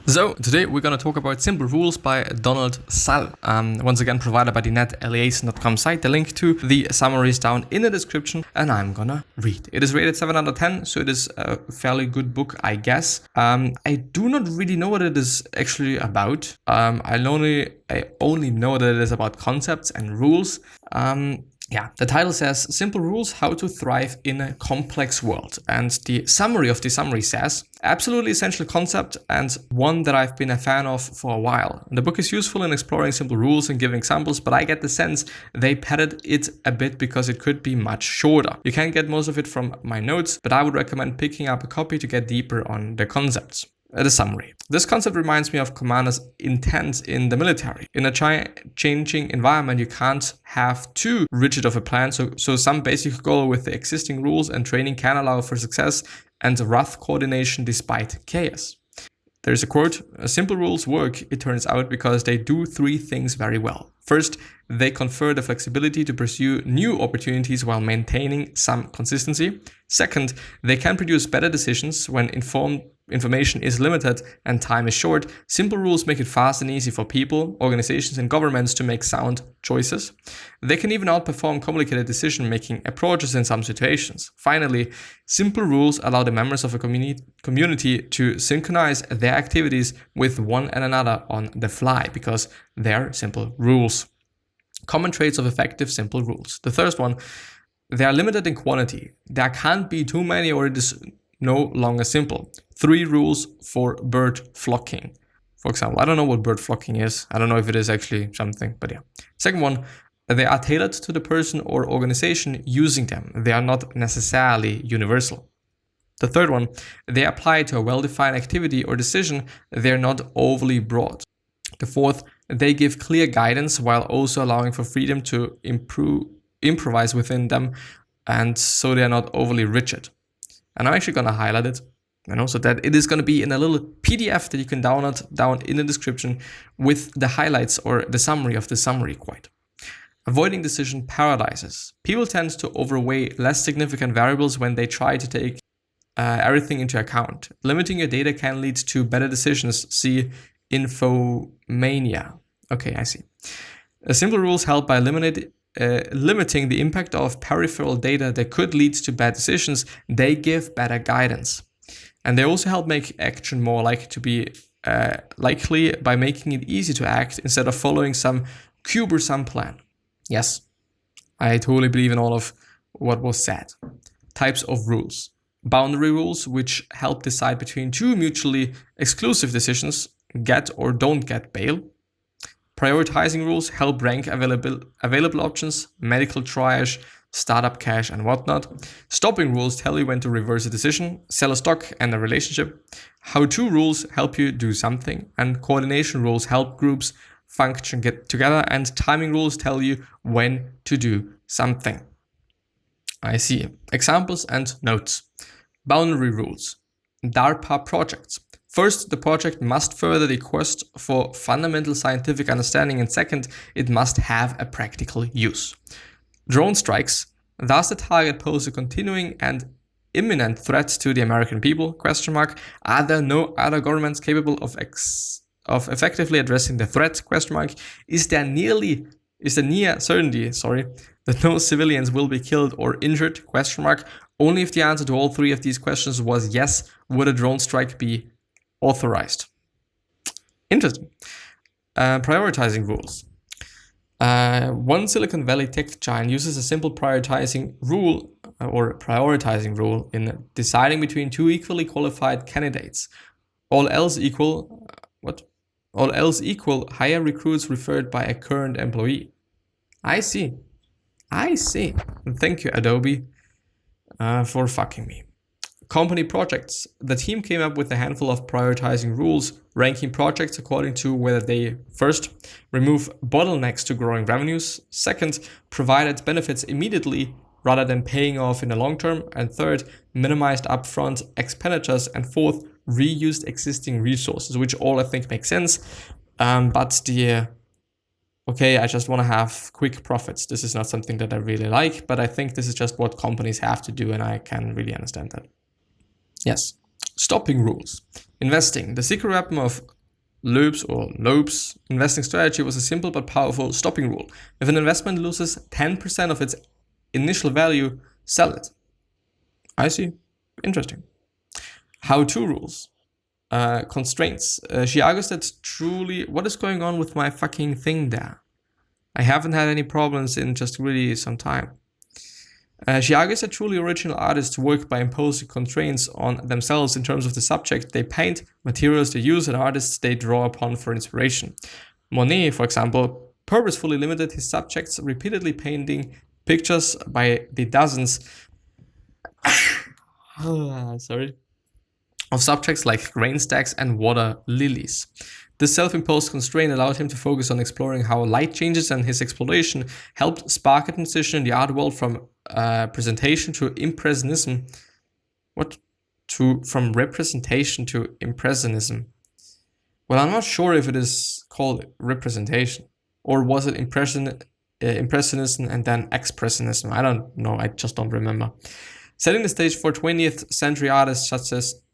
So today we're going to talk about Simple Rules by Donald Sull, once again provided by the netaliason.com site. The link to the summary is down in the description and I'm gonna read. It is rated 7 out of 10, so it is a fairly good book, I guess. I do not really know what it is actually about. I only know that it is about concepts and rules. Yeah, the title says Simple Rules, How to Thrive in a Complex World. And the summary of the summary says, absolutely essential concept and one that I've been a fan of for a while. The book is useful in exploring simple rules and giving examples, but I get the sense they padded it a bit because it could be much shorter. You can get most of it from my notes, but I would recommend picking up a copy to get deeper on the concepts. The summary. This concept reminds me of commanders' intent in the military. In a changing environment, you can't have too rigid of a plan, so some basic goal with the existing rules and training can allow for success and rough coordination despite chaos. There's a quote, simple rules work, it turns out, because they do three things very well. First, they confer the flexibility to pursue new opportunities while maintaining some consistency. Second, they can produce better decisions when information is limited and time is short. Simple rules make it fast and easy for people, organizations, and governments to make sound choices. They can even outperform complicated decision-making approaches in some situations. Finally, simple rules allow the members of a community to synchronize their activities with one another on the fly because they're simple rules. Common traits of effective simple rules. The first one, they are limited in quantity. There can't be too many or it is no longer simple. 3 rules for bird flocking. For example, I don't know what bird flocking is. I don't know if it is actually something, but yeah. Second one, they are tailored to the person or organization using them. They are not necessarily universal. The third one, they apply to a well-defined activity or decision. They're not overly broad. The fourth, they give clear guidance while also allowing for freedom to improvise within them, and so they are not overly rigid. And I'm actually going to highlight it, and also that it is going to be in a little PDF that you can download down in the description with the highlights or the summary of the summary quite. Avoiding decision paralysis. People tend to overweigh less significant variables when they try to take everything into account. Limiting your data can lead to better decisions. See infomania. Okay, I see. Simple rules help by limiting the impact of peripheral data that could lead to bad decisions. They give better guidance. And they also help make action more likely to be likely by making it easy to act instead of following some cumbersome plan. Yes, I totally believe in all of what was said. Types of rules. Boundary rules, which help decide between two mutually exclusive decisions, get or don't get bail. Prioritizing rules help rank available options, medical triage, startup cash, and whatnot. Stopping rules tell you when to reverse a decision, sell a stock and a relationship. How-to rules help you do something, and coordination rules help groups function get together, and timing rules tell you when to do something. I see. Examples and notes. Boundary rules. DARPA projects. First, the project must further the quest for fundamental scientific understanding, and second, it must have a practical use. Drone strikes. Does the target pose a continuing and imminent threat to the American people? ? Are there no other governments capable of effectively addressing the threat? ? Is there near certainty, that no civilians will be killed or injured? ? Only if the answer to all 3 of these questions was yes, would a drone strike be authorized. Interesting. Prioritizing rules. One Silicon Valley tech giant uses a simple prioritizing rule in deciding between 2 equally qualified candidates. All else equal, hire recruits referred by a current employee. I see. Thank you, Adobe, for fucking me. Company projects. The team came up with a handful of prioritizing rules, ranking projects according to whether they, first, remove bottlenecks to growing revenues, second, provided benefits immediately rather than paying off in the long term, and third, minimized upfront expenditures, and fourth, reused existing resources, which all I think make sense. I just want to have quick profits. This is not something that I really like, but I think this is just what companies have to do, and I can really understand that. Yes. Stopping rules. Investing. The secret weapon of Loeb's investing strategy was a simple but powerful stopping rule. If an investment loses 10% of its initial value, sell it. I see. Interesting. How-to rules. Constraints. She argues that truly... What is going on with my fucking thing there? I haven't had any problems in just really some time. She argues that truly original artists work by imposing constraints on themselves in terms of the subject they paint, materials they use, and artists they draw upon for inspiration. Monet, for example, purposefully limited his subjects, repeatedly painting pictures by the dozens of subjects like grain stacks and water lilies. This self-imposed constraint allowed him to focus on exploring how light changes, and his exploration helped spark a transition in the art world from presentation to impressionism. From representation to impressionism? Well, I'm not sure if it is called representation, or was it impressionism and then expressionism? I don't know. I just don't remember. Setting the stage for 20th century artists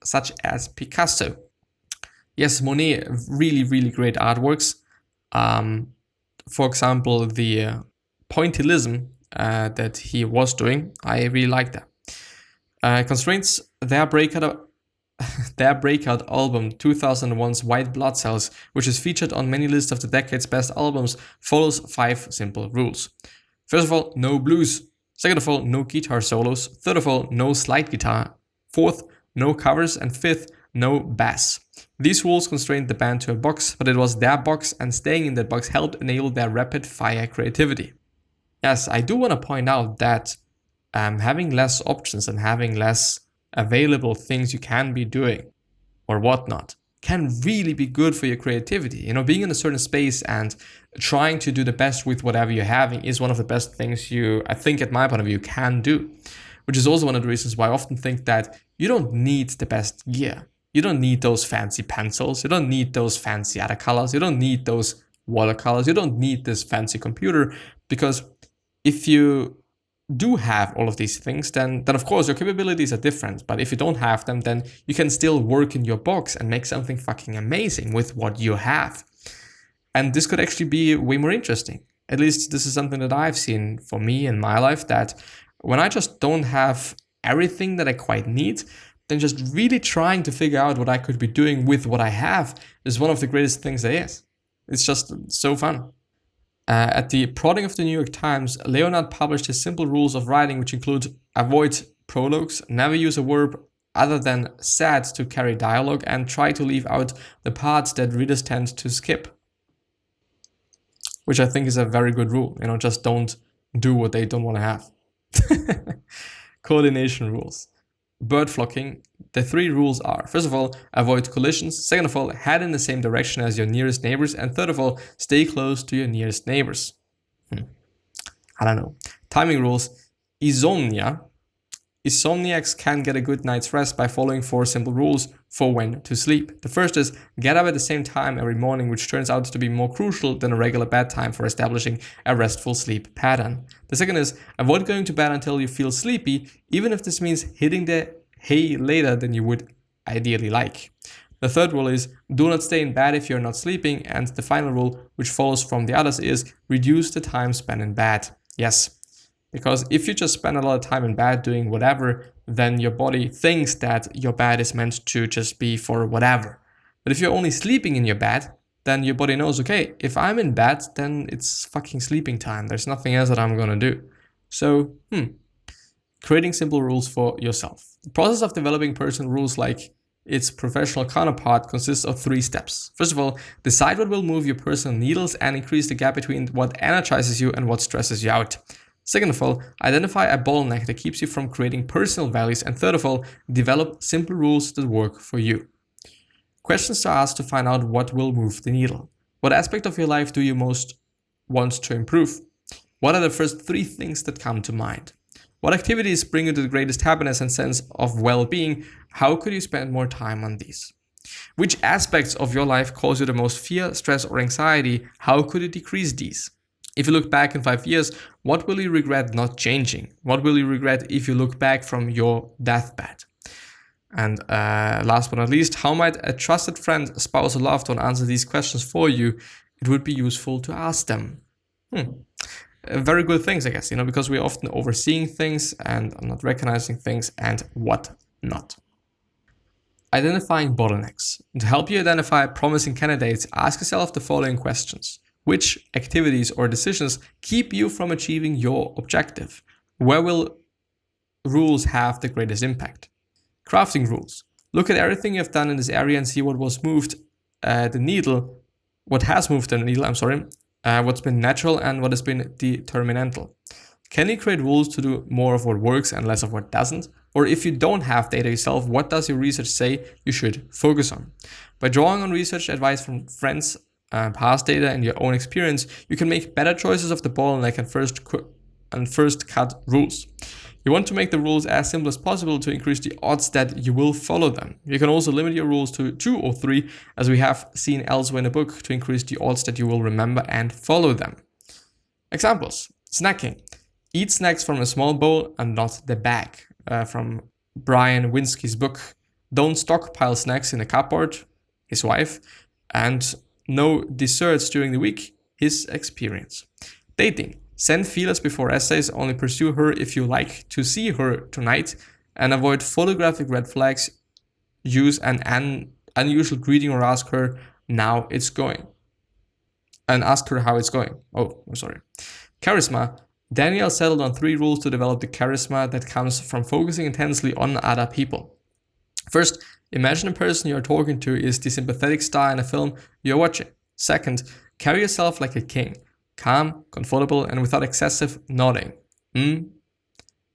such as Picasso. Yes, Monet, really, really great artworks. For example, the pointillism that he was doing, I really like that. Constraints, their breakout album 2001's White Blood Cells, which is featured on many lists of the decade's best albums, follows 5 simple rules. First of all, no blues. Second of all, no guitar solos. Third of all, no slide guitar. Fourth, no covers. And fifth, no bass. These rules constrained the band to a box, but it was their box, and staying in that box helped enable their rapid-fire creativity. Yes, I do want to point out that having less options and having less available things you can be doing or whatnot can really be good for your creativity. You know, being in a certain space and trying to do the best with whatever you're having is one of the best things I think at my point of view, can do. Which is also one of the reasons why I often think that you don't need the best gear. You don't need those fancy pencils. You don't need those fancy watercolors. You don't need those watercolors. You don't need this fancy computer, because if you do have all of these things, then of course your capabilities are different. But if you don't have them, then you can still work in your box and make something fucking amazing with what you have. And this could actually be way more interesting. At least this is something that I've seen for me in my life, that when I just don't have everything that I quite need, then just really trying to figure out what I could be doing with what I have is one of the greatest things there is. It's just so fun. At the prodding of the New York Times, Leonard published his simple rules of writing, which include avoid prologues, never use a verb other than said to carry dialogue, and try to leave out the parts that readers tend to skip. Which I think is a very good rule. You know, just don't do what they don't want to have. Coordination rules. Bird flocking. The 3 rules are: first of all, avoid collisions. Second of all, head in the same direction as your nearest neighbors. And third of all, stay close to your nearest neighbors. I don't know. Timing rules. Insomnia. Insomniacs can get a good night's rest by following 4 simple rules for when to sleep. The first is get up at the same time every morning, which turns out to be more crucial than a regular bedtime for establishing a restful sleep pattern. The second is avoid going to bed until you feel sleepy, even if this means hitting the hay later than you would ideally like. The third rule is do not stay in bed if you're not sleeping. And the final rule, which follows from the others, is reduce the time spent in bed. Yes. Because if you just spend a lot of time in bed doing whatever, then your body thinks that your bed is meant to just be for whatever. But if you're only sleeping in your bed, then your body knows, okay, if I'm in bed, then it's fucking sleeping time. There's nothing else that I'm gonna do. So, creating simple rules for yourself. The process of developing personal rules like its professional counterpart consists of 3 steps. First of all, decide what will move your personal needles and increase the gap between what energizes you and what stresses you out. Second of all, identify a bottleneck that keeps you from creating personal values. And third of all, develop simple rules that work for you. Questions to ask to find out what will move the needle. What aspect of your life do you most want to improve? What are the first 3 things that come to mind? What activities bring you the greatest happiness and sense of well-being? How could you spend more time on these? Which aspects of your life cause you the most fear, stress, or anxiety? How could you decrease these? If you look back in 5 years, what will you regret not changing? What will you regret if you look back from your deathbed? And last but not least, how might a trusted friend, spouse, or loved one answer these questions for you? It would be useful to ask them. Very good things, I guess, because we're often overseeing things and not recognizing things and what not. Identifying bottlenecks. To help you identify promising candidates, ask yourself the following questions. Which activities or decisions keep you from achieving your objective? Where will rules have the greatest impact? Crafting rules. Look at everything you've done in this area and see what has moved the needle, what's been natural and what has been determinantal. Can you create rules to do more of what works and less of what doesn't? Or if you don't have data yourself, what does your research say you should focus on? By drawing on research advice from friends, past data, and your own experience, you can make better choices of the bottleneck and first cut rules. You want to make the rules as simple as possible to increase the odds that you will follow them. You can also limit your rules to 2 or 3, as we have seen elsewhere in the book, to increase the odds that you will remember and follow them. Examples. Snacking. Eat snacks from a small bowl and not the bag. From Brian Winsky's book. Don't stockpile snacks in the cupboard, his wife. And no desserts during the week, his experience. Dating. Send feelers before essays, only pursue her if you like to see her tonight, and avoid photographic red flags. Use an unusual greeting or ask her how it's going. Oh, I'm sorry. Charisma. Daniel settled on 3 rules to develop the charisma that comes from focusing intensely on other people. First, imagine a person you're talking to is the sympathetic star in a film you're watching. Second, carry yourself like a king. Calm, comfortable, and without excessive nodding,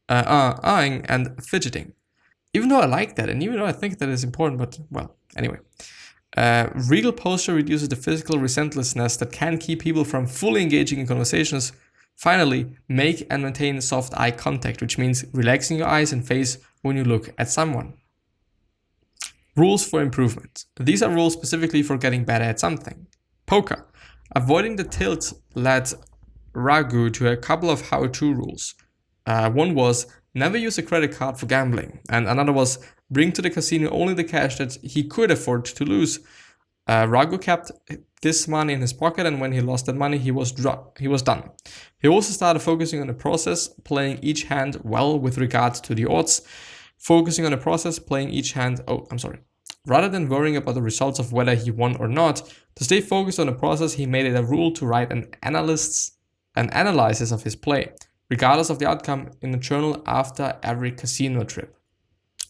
eyeing, and fidgeting. Even though I like that, and even though I think that is important, but well, anyway. Regal posture reduces the physical resentlessness that can keep people from fully engaging in conversations. Finally, make and maintain soft eye contact, which means relaxing your eyes and face when you look at someone. Rules for improvement. These are rules specifically for getting better at something. Poker. Avoiding the tilt led Raghu to a couple of how-to rules. One was never use a credit card for gambling, and another was bring to the casino only the cash that he could afford to lose. Raghu kept this money in his pocket, and when he lost that money, he was done. He also started focusing on the process, playing each hand well with regards to the odds. Focusing on the process, playing each hand... Rather than worrying about the results of whether he won or not, to stay focused on the process, he made it a rule to write an analysis of his play, regardless of the outcome, in a journal after every casino trip.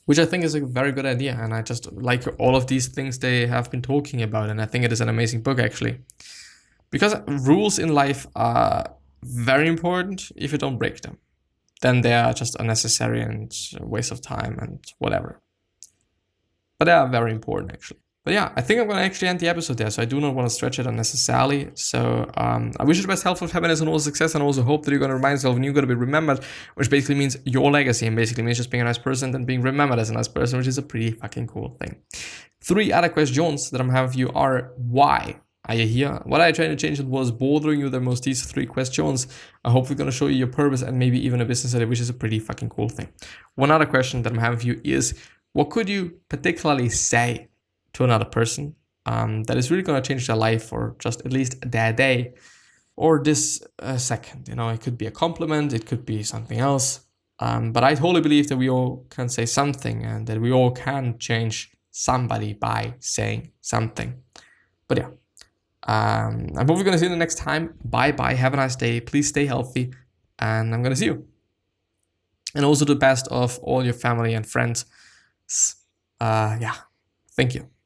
Which I think is a very good idea, and I just like all of these things they have been talking about, and I think it is an amazing book, actually. Because rules in life are very important if you don't break them. Then they are just unnecessary and a waste of time and whatever. But they are very important, actually. But yeah, I think I'm going to actually end the episode there, so I do not want to stretch it unnecessarily. So I wish you the best health, happiness, and all success, and also hope that you're going to remind yourself and you're going to be remembered, which basically means your legacy, and basically means just being a nice person and being remembered as a nice person, which is a pretty fucking cool thing. 3 other questions that I'm having for you are: why are you here? What are you trying to change that was bothering you the most? These 3 questions. I hope we're going to show you your purpose and maybe even a business idea, which is a pretty fucking cool thing. One other question that I'm having for you is: what could you particularly say to another person that is really going to change their life, or just at least their day, or this second? It could be a compliment, it could be something else. But I totally believe that we all can say something, and that we all can change somebody by saying something. But yeah, I'm hopefully going to see you the next time. Bye. Have a nice day. Please stay healthy, and I'm going to see you. And also the best of all your family and friends. Thank you.